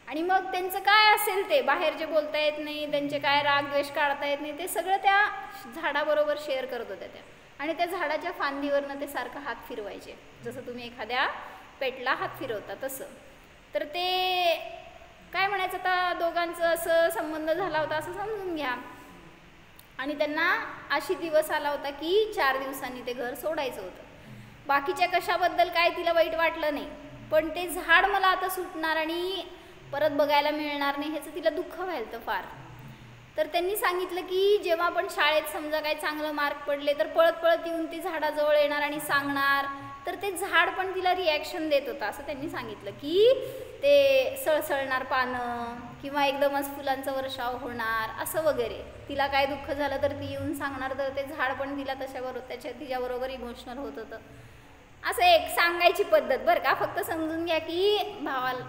आणि मग त्यांचं काय असेल ते बाहेर जे बोलता येत नाही, त्यांचे काय राग द्वेष काढता येत नाही, ते सगळं त्या झाडाबरोबर शेअर करत होत्या त्या. आणि त्या झाडाच्या फांदीवरनं ते सारखं हात फिरवायचे, जसं तुम्ही एखाद्या पेटला हात फिरवता तसं. तर ते काय म्हणायचं, आता दोघांचं असं संबंध झाला होता असं समजून घ्या. आणि त्यांना अशी दिवस आला होता की 4 दिवसांनी ते घर सोडायचं होतं. बाकीच्या कशाबद्दल काय तिला वाईट वाटलं नाही, पण ते झाड मला आता सुटणार आणि परत बघायला मिळणार नाही ह्याचं तिला दुःख व्हायलं फार. तर त्यांनी सांगितलं की जेव्हा आपण शाळेत समजा काही चांगलं मार्क पडले तर पळत पळत येऊन ती झाडाजवळ येणार आणि सांगणार, तर ते झाड पण तिला रिॲक्शन देत होतं. असं त्यांनी सांगितलं की ते सळसळणार पानं किंवा एकदमच फुलांचा वर्षाव होणार असं वगैरे. तिला काय दुःख झालं तर ती येऊन सांगणार, तर ते झाड पण तिला तिच्याबरोबर इमोशनल होत होतं. असं एक सांगायची पद्धत बरं का. फक्त समजून घ्या की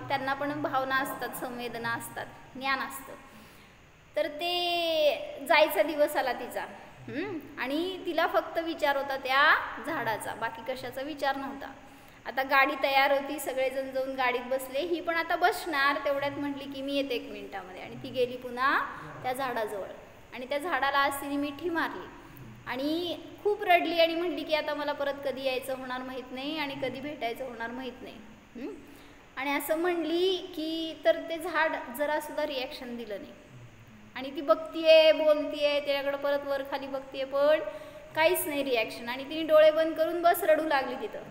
त्यांना पण भावना असतात, संवेदना असतात, ज्ञान असतं. तर ते जायचा दिवस आला तिचा आणि तिला फक्त विचार होता त्या झाडाचा, बाकी कशाचा विचार नव्हता. आता गाडी तयार होती, सगळेजण जाऊन गाडीत बसले. ही पण आता बसणार, तेवढ्यात म्हटली की मी येते 1 मिनिटामध्ये. आणि ती गेली पुन्हा त्या झाडाजवळ आणि त्या झाडाला आज तिने मिठी मारली आणि खूप रडली आणि म्हटली की आता मला परत कधी यायचं होणार माहीत नाही आणि कधी भेटायचं होणार माहीत नाही. आणि असं म्हणली की तर ते झाड जरासुद्धा रिॲक्शन दिलं नाही आणि ती बघतीये, बोलतीये, त्याच्याकडं परत वर खाली बघतीये, पण काहीच नाही रिॲक्शन. आणि तिने डोळे बंद करून बस रडू लागली तिथं.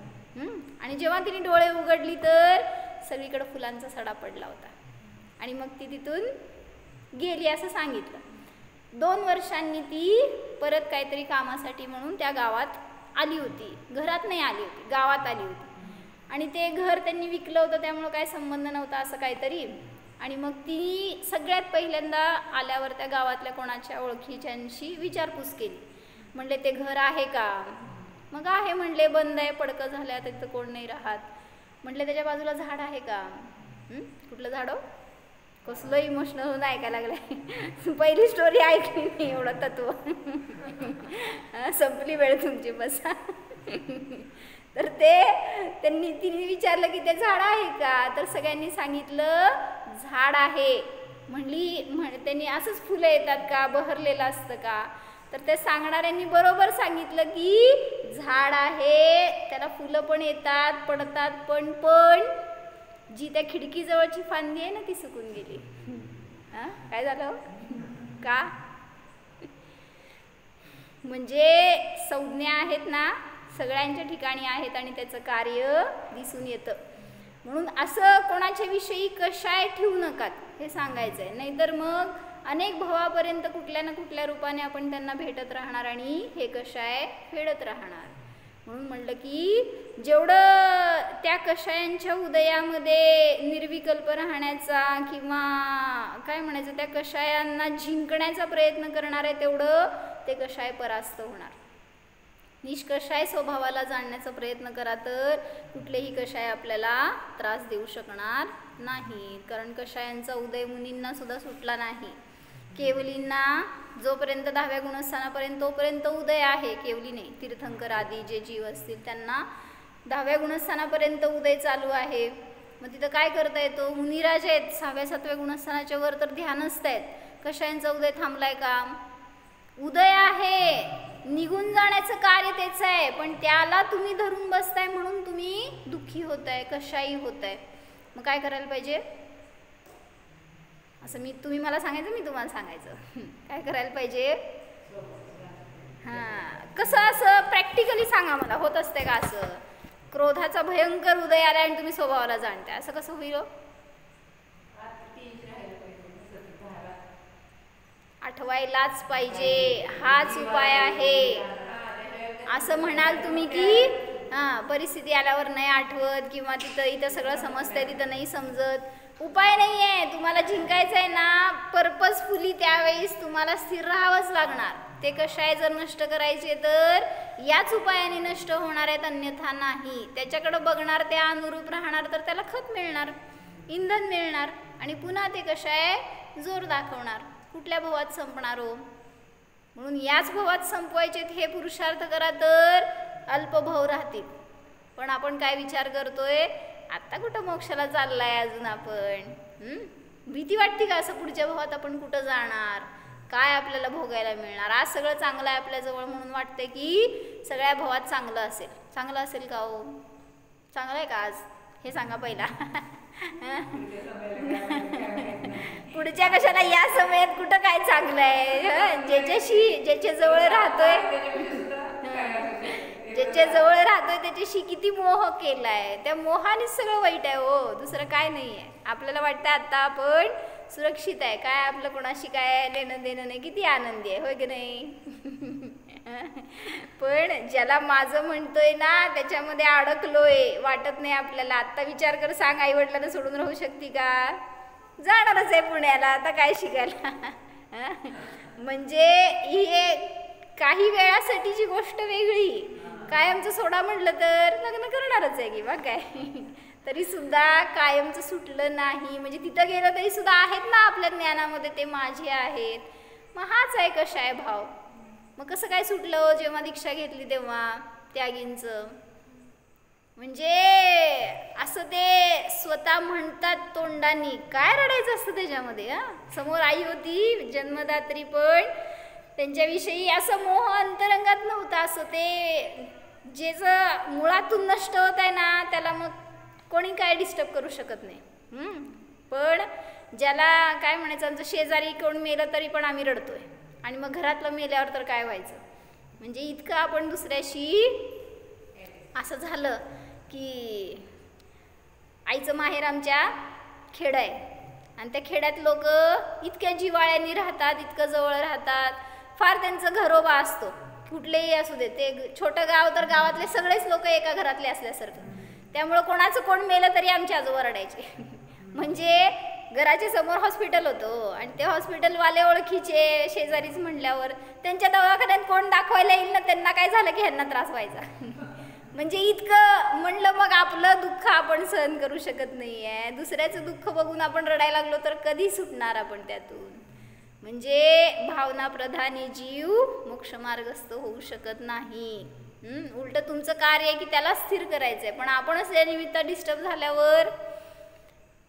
आणि जेव्हा तिने डोळे उघडली तर सगळीकडे फुलांचा सडा पडला होता आणि मग ती तिथून गेली असं सांगितलं. 2 वर्षांनी ती परत काहीतरी कामासाठी म्हणून त्या गावात आली होती. घरात नाही आली होती, गावात आली होती. आणि ते घर त्यांनी विकलं होतं, त्यामुळं काय संबंध नव्हता असं काहीतरी. आणि मग ती सगळ्यात पहिल्यांदा आल्यावर त्या गावातल्या कोणाच्या ओळखीच्यांशी विचारपूस केली. म्हणले ते घर आहे का? मग आहे म्हणले, बंद आहे, पडकं झालं, तिथं कोण नाही राहत. म्हटले त्याच्या बाजूला झाड आहे का? कुठलं झाड हो? कसलं इमोशनल होऊन ऐकायला लागलंय. पहिली स्टोरी ऐकली नाही, एवढं तत्व संपली वेळ तुमची, बसा. तर तिने विचारलं की ते झाड आहे का? तर सगळ्यांनी सांगितलं झाड आहे. त्यांनी असंच फुलं येतात का, बहरलेलं असतं का? तर त्या सांगणाऱ्यांनी बरोबर सांगितलं की झाड आहे, त्याला फुलं पण येतात, पडतात, पण जी त्या खिडकीजवळची फांदी आहे ना ती सुकून गेली. काय झालं का? म्हणजे संज्ञा आहेत ना सगळ्यांच्या ठिकाणी आहेत आणि त्याचं कार्य दिसून येतं. म्हणून असं कोणाच्या विषयी कशाय ठेवू नकात हे सांगायचं आहे. नाहीतर मग अनेक भावापर्यंत कुठल्या ना कुठल्या रूपाने आपण त्यांना भेटत राहणार आणि हे कशाय फेडत राहणार. म्हणून म्हणलं की जेवढं त्या कषायांच्या उदयामध्ये निर्विकल्प राहण्याचा किंवा काय म्हणायचं त्या कषायांना जिंकण्याचा प्रयत्न करणार आहे तेवढं ते कषाय परास्त होणार. निष्कषाय स्वभावाला जाणण्याचा प्रयत्न करा तर कुठलेही कषाय आपल्याला त्रास देऊ शकणार नाही. कारण कषायांचा उदय मुनींना सुद्धा सुटला नाही. केवलींना जोपर्यंत 10व्या गुणस्थानापर्यंत तोपर्यंत उदय आहे. केवली नाही, तीर्थंकर आदी जे जीव असतील त्यांना 10व्या गुणस्थानापर्यंत उदय चालू आहे. मग तिथं काय करता येतो? मुनिराज आहेत 6व्या 7व्या गुणस्थानाच्या वर तर ध्यानस्थ आहेत. कषायांचा उदय थांबलाय का? उदय आहे, निघून जाण्याचं कार्य त्याचं आहे, पण त्याला तुम्ही धरून बसताय म्हणून तुम्ही दुःखी होताय, कशाही होताय. मग काय करायला पाहिजे? असं तुम्ही मला सांगायचं, मी तुम्हाला सांगायचं. काय करायला पाहिजे? कसं असं प्रॅक्टिकली सांगा मला, होत असते का असं? क्रोधाचा भयंकर उदय आला आणि तुम्ही स्वभावाला जाणताय, असं कसं होईल? आठवायलाच पाहिजे, हाच उपाय आहे. असं म्हणाल तुम्ही की परिस्थिती आल्यावर नाही आठवत किंवा इथं सगळं समजतंय तिथं नाही समजत, उपाय नाही आहे. तुम्हाला जिंकायचं आहे ना पर्पजफुली, त्यावेळेस तुम्हाला स्थिर राहावंच लागणार. ते कशाय जर नष्ट करायचे तर याच उपायाने नष्ट होणार आहेत, अन्यथा नाही. त्याच्याकडे बघणार, त्या अनुरूप राहणार तर त्याला खत मिळणार, इंधन मिळणार आणि पुन्हा ते कशाय जोर दाखवणार. कुठल्या भवात संपणार हो. म्हणून याच भवात संपवायचे हे पुरुषार्थ करा तर अल्पभव राहतील. पण आपण काय विचार करतोय, आता कुठं मोक्षाला चाललाय अजून आपण. भीती वाटते का असं पुढच्या भवात आपण कुठं जाणार, काय आपल्याला भोगायला मिळणार. आज सगळं चांगलं आहे आपल्याजवळ म्हणून वाटतंय की सगळ्या भवात चांगलं असेल. चांगलं असेल का हो? चांगलं आहे का आज हे सांगा पहिला. पुढच्या कशाला, या समयात कुठं काय चांगलं आहे. ज्याच्या जवळ राहतोय त्याच्याशी किती मोह केलाय, त्या मोहानेच सगळं वाईट आहे हो, दुसरं काय नाही आहे. आपल्याला वाटतं आता आपण सुरक्षित आहे, काय आपलं कोणाशी काय लेणं देणं नाही, किती आनंदी आहे, होय की नाही. पण ज्याला माझं म्हणतोय ना त्याच्यामध्ये अडकलोय, वाटत नाही आपल्याला. आत्ता विचार कर, सांग आई वडिलांना सोडून राहू शकते का? जाणारच आहे पुण्याला, आता काय शिकायला. म्हणजे ही काही वेळासाठीची गोष्ट वेगळी, कायमचं सोडा म्हटलं तर लग्न करणारच आहे की बा काय. तरी सुद्धा कायमचं सुटलं नाही, म्हणजे तिथं गेलं तरी सुद्धा आहेत ना आपल्या ज्ञानामध्ये ते माझे आहेत. मग हाच आहे कशाय भाव. मग कसं काय सुटलं जेव्हा दीक्षा घेतली तेव्हा त्यागींचं. म्हणजे असं ते स्वतः म्हणतात तोंडानी, काय रडायचं असतं त्याच्यामध्ये. समोर आई होती जन्मदात्री, पण त्यांच्याविषयी असं मोह अंतरंगात नव्हता. असं ते ज्याचं मुळातून नष्ट होत आहे ना त्याला मग कोणी काय डिस्टर्ब करू शकत नाही. पण ज्याला काय म्हणायचं, आमचं शेजारी कोण मेलं तरी पण आम्ही रडतोय, आणि मग घरातलं मेल्यावर तर काय व्हायचं. म्हणजे इतकं आपण दुसऱ्याशी असं झालं की आईचं माहेर आमच्या खेड आहे, आणि त्या खेड्यात लोक इतक्या जिव्हाळ्यांनी राहतात, इतकं जवळ राहतात. फार त्यांचं घरोबा असतो, कुठलेही असू दे. ते छोटं गाव तर गावातले सगळेच लोक एका घरातले असल्यासारखं. त्यामुळं कोणाचं कोण मेलं तरी आमच्या आजोबा रडायचे. म्हणजे घराच्या समोर हॉस्पिटल होतं आणि ते हॉस्पिटलवाले ओळखीचे शेजारीच म्हणल्यावर त्यांच्या दवाखान्यात कोण दाखवायला येईल ना, त्यांना काय झालं की ह्यांना त्रास व्हायचा. म्हणजे इतकं म्हणलं, मग आपलं दुःख आपण सहन करू शकत नाही आहे. दुसऱ्याचं दुःख बघून आपण रडायला लागलो तर कधी सुटणार आपण त्यातून. म्हणजे भावना प्रधानी जीव मोक्षमार्गस्थ होऊ शकत नाही. उलट तुमचं कार्य आहे की त्याला स्थिर करायचं आहे, पण आपणच या निमित्त डिस्टर्ब झाल्यावर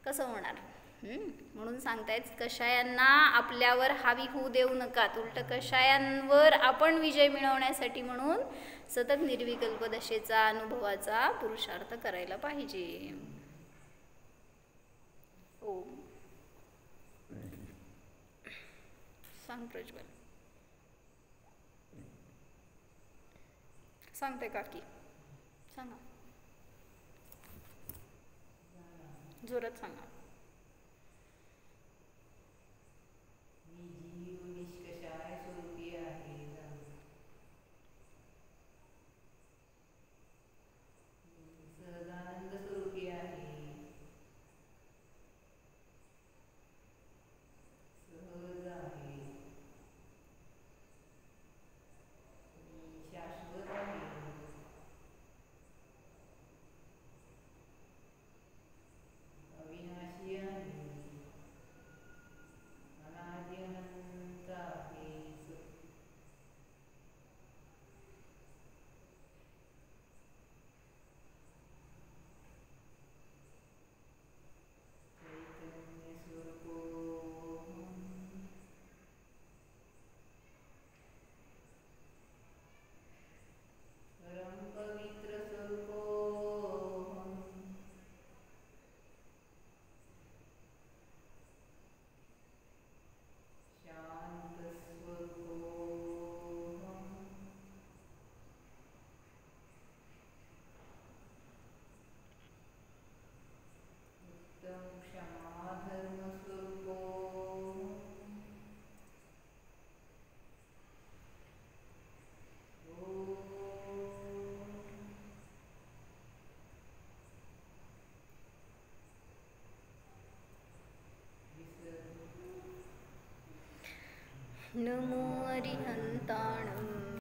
कसं होणार. म्हणून सांगतायत कषायांना आपल्यावर हावी होऊ देऊ नका. उलट कषायांवर आपण विजय मिळवण्यासाठी म्हणून सतत निर्विकल्प दशेचा अनुभवाचा पुरुषार्थ करायला पाहिजे. ओम. सांग प्रज्वल. सांगते काकी, सांगा जोरात सांगा. अविनाशी नमो हरिहराय